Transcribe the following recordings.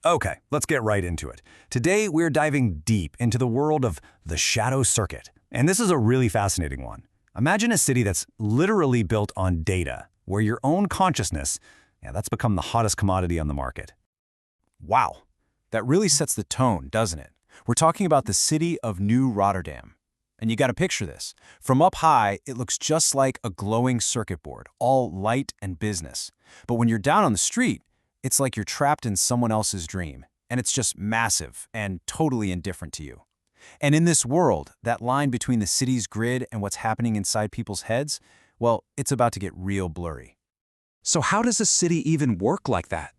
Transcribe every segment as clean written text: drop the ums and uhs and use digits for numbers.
Okay, let's get right into it. Today, we're diving deep into the world of the Shadow Circuit. And this is a really fascinating one. Imagine a city that's literally built on data, where your own consciousness, that's become the hottest commodity on the market. Wow, that really sets the tone, doesn't it? We're talking about the city of New Rotterdam. And you gotta picture this. From up high, it looks just like a glowing circuit board, all light and business. But when you're down on the street, it's like you're trapped in someone else's dream, and it's just massive and totally indifferent to you. And in this world, that line between the city's grid and what's happening inside people's heads, well, it's about to get real blurry. So how does a city even work like that?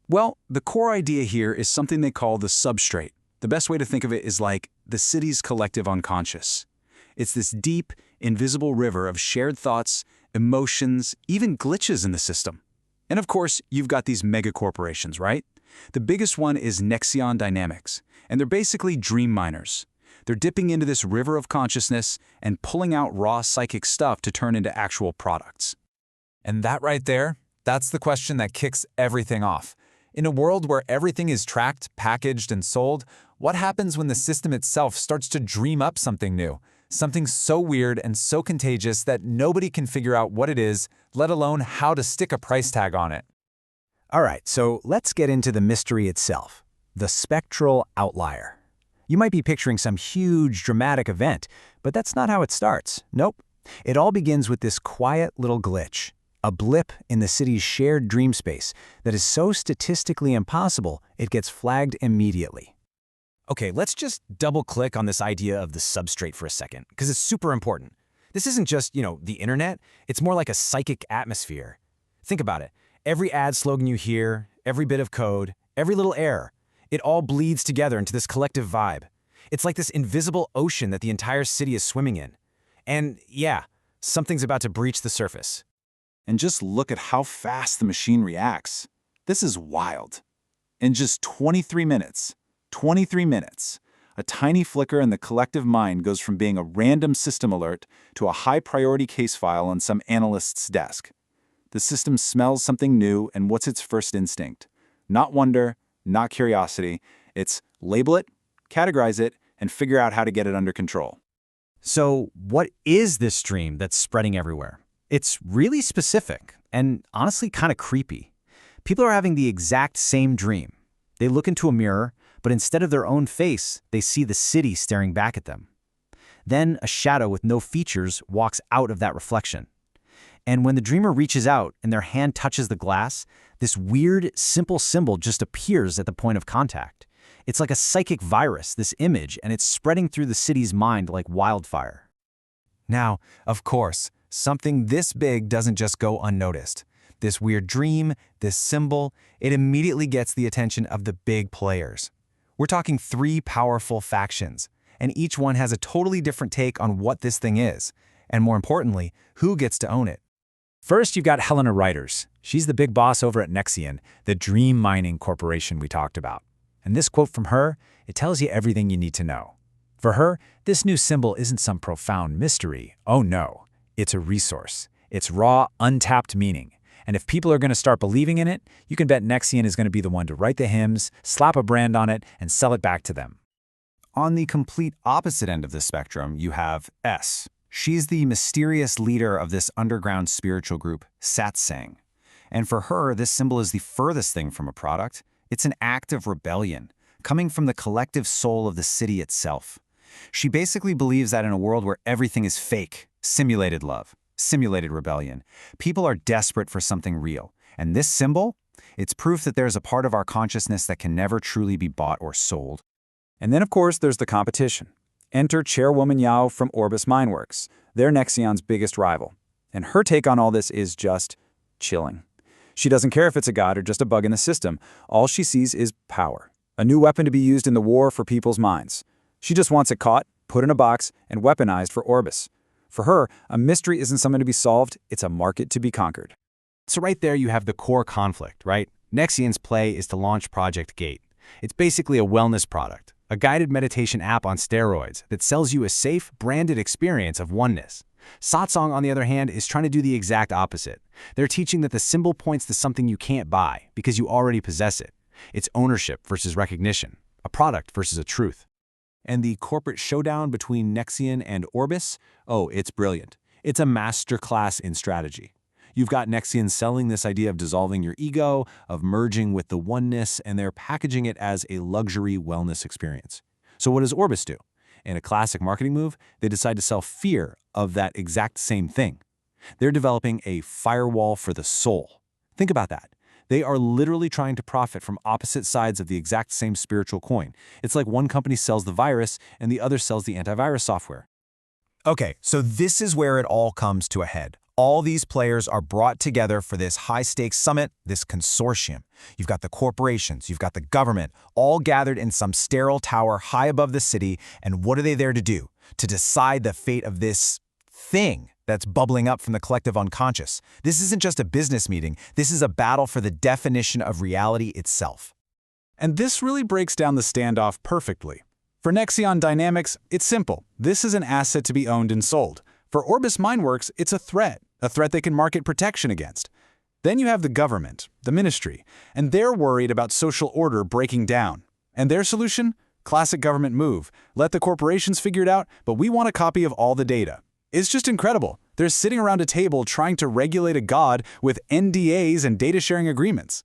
Well, the core idea here is something they call the substrate. The best way to think of it is like the city's collective unconscious. It's this deep, invisible river of shared thoughts, emotions, even glitches in the system. And of course, you've got these mega corporations, right? The biggest one is Nexion Dynamics, and they're basically dream miners. They're dipping into this river of consciousness and pulling out raw psychic stuff to turn into actual products. And that right there, that's the question that kicks everything off. In a world where everything is tracked, packaged, and sold, what happens when the system itself starts to dream up something new? Something so weird and so contagious that nobody can figure out what it is, let alone how to stick a price tag on it. All right, so let's get into the mystery itself, the spectral outlier. You might be picturing some huge, dramatic event, but that's not how it starts. Nope. It all begins with this quiet little glitch, a blip in the city's shared dream space that is so statistically impossible, it gets flagged immediately. Okay, let's just double-click on this idea of the substrate for a second, because it's super important. This isn't just, the internet. It's more like a psychic atmosphere. Think about it. Every ad slogan you hear, every bit of code, every little error, it all bleeds together into this collective vibe. It's like this invisible ocean that the entire city is swimming in. And yeah, something's about to breach the surface. And just look at how fast the machine reacts. This is wild. In just 23 minutes, a tiny flicker in the collective mind goes from being a random system alert to a high-priority case file on some analyst's desk. The system smells something new, and what's its first instinct? Not wonder, not curiosity. It's label it, categorize it, and figure out how to get it under control. So what is this stream that's spreading everywhere? It's really specific and honestly kind of creepy. People are having the exact same dream. They look into a mirror, but instead of their own face, they see the city staring back at them. Then a shadow with no features walks out of that reflection. And when the dreamer reaches out and their hand touches the glass, this weird, simple symbol just appears at the point of contact. It's like a psychic virus, this image, and it's spreading through the city's mind like wildfire. Now, of course, something this big doesn't just go unnoticed. This weird dream, this symbol, it immediately gets the attention of the big players. We're talking 3 powerful factions, and each one has a totally different take on what this thing is, and more importantly, who gets to own it. First, you've got Helena Reuters. She's the big boss over at Nexion, the dream mining corporation we talked about. And this quote from her, it tells you everything you need to know. For her, this new symbol isn't some profound mystery. Oh no, it's a resource. It's raw, untapped meaning. And if people are going to start believing in it, you can bet Nexion is going to be the one to write the hymns, slap a brand on it, and sell it back to them. On the complete opposite end of the spectrum, you have S. She's the mysterious leader of this underground spiritual group, Satsang. And for her, this symbol is the furthest thing from a product. It's an act of rebellion, coming from the collective soul of the city itself. She basically believes that in a world where everything is fake, simulated love, simulated rebellion, people are desperate for something real. And this symbol, it's proof that there's a part of our consciousness that can never truly be bought or sold. And then, of course, there's the competition. Enter Chairwoman Yao from Orbis Mineworks. They're Nexion's biggest rival. And her take on all this is just chilling. She doesn't care if it's a god or just a bug in the system. All she sees is power. A new weapon to be used in the war for people's minds. She just wants it caught, put in a box, and weaponized for Orbis. For her, a mystery isn't something to be solved, it's a market to be conquered. So right there you have the core conflict, right? Nexion's play is to launch Project Gate. It's basically a wellness product, a guided meditation app on steroids that sells you a safe, branded experience of oneness. Satsang, on the other hand, is trying to do the exact opposite. They're teaching that the symbol points to something you can't buy because you already possess it. It's ownership versus recognition, a product versus a truth. And the corporate showdown between Nexion and Orbis? Oh, it's brilliant. It's a masterclass in strategy. You've got Nexion selling this idea of dissolving your ego, of merging with the oneness, and they're packaging it as a luxury wellness experience. So what does Orbis do? In a classic marketing move, they decide to sell fear of that exact same thing. They're developing a firewall for the soul. Think about that. They are literally trying to profit from opposite sides of the exact same spiritual coin. It's like one company sells the virus and the other sells the antivirus software. Okay, so this is where it all comes to a head. All these players are brought together for this high-stakes summit, this consortium. You've got the corporations, you've got the government, all gathered in some sterile tower high above the city, and what are they there to do? To decide the fate of this thing that's bubbling up from the collective unconscious. This isn't just a business meeting, this is a battle for the definition of reality itself. And this really breaks down the standoff perfectly. For Nexion Dynamics, it's simple. This is an asset to be owned and sold. For Orbis Mindworks, it's a threat they can market protection against. Then you have the government, the ministry, and they're worried about social order breaking down. And their solution? Classic government move. Let the corporations figure it out, but we want a copy of all the data. It's just incredible. They're sitting around a table trying to regulate a god with NDAs and data sharing agreements.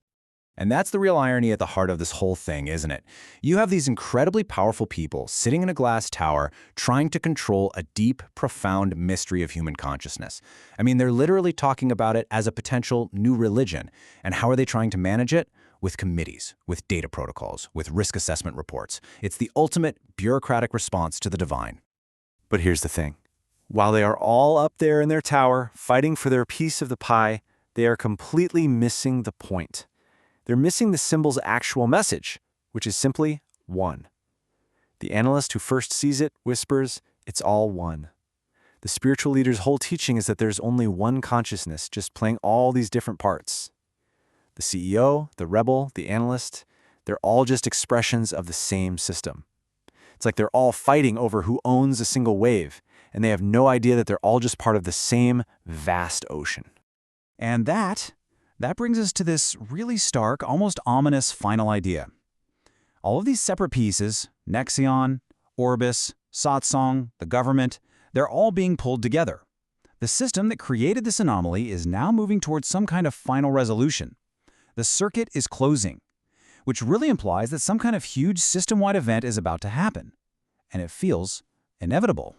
And that's the real irony at the heart of this whole thing, isn't it? You have these incredibly powerful people sitting in a glass tower trying to control a deep, profound mystery of human consciousness. I mean, they're literally talking about it as a potential new religion. And how are they trying to manage it? With committees, with data protocols, with risk assessment reports. It's the ultimate bureaucratic response to the divine. But here's the thing. While they are all up there in their tower, fighting for their piece of the pie, they are completely missing the point. They're missing the symbol's actual message, which is simply one. The analyst who first sees it whispers, it's all one. The spiritual leader's whole teaching is that there's only one consciousness, just playing all these different parts. The CEO, the rebel, the analyst, they're all just expressions of the same system. It's like they're all fighting over who owns a single wave, and they have no idea that they're all just part of the same vast ocean. And that brings us to this really stark, almost ominous final idea. All of these separate pieces, Nexion, Orbis, Satsang, the government, they're all being pulled together. The system that created this anomaly is now moving towards some kind of final resolution. The circuit is closing, which really implies that some kind of huge system-wide event is about to happen. And it feels inevitable.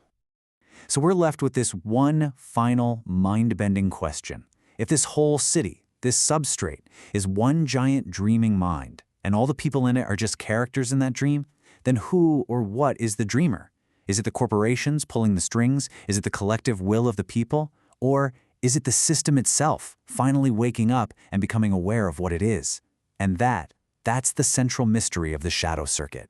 So we're left with this one final mind-bending question. If this whole city, this substrate, is one giant dreaming mind, and all the people in it are just characters in that dream, then who or what is the dreamer? Is it the corporations pulling the strings? Is it the collective will of the people? Or is it the system itself, finally waking up and becoming aware of what it is? And that's the central mystery of the shadow circuit.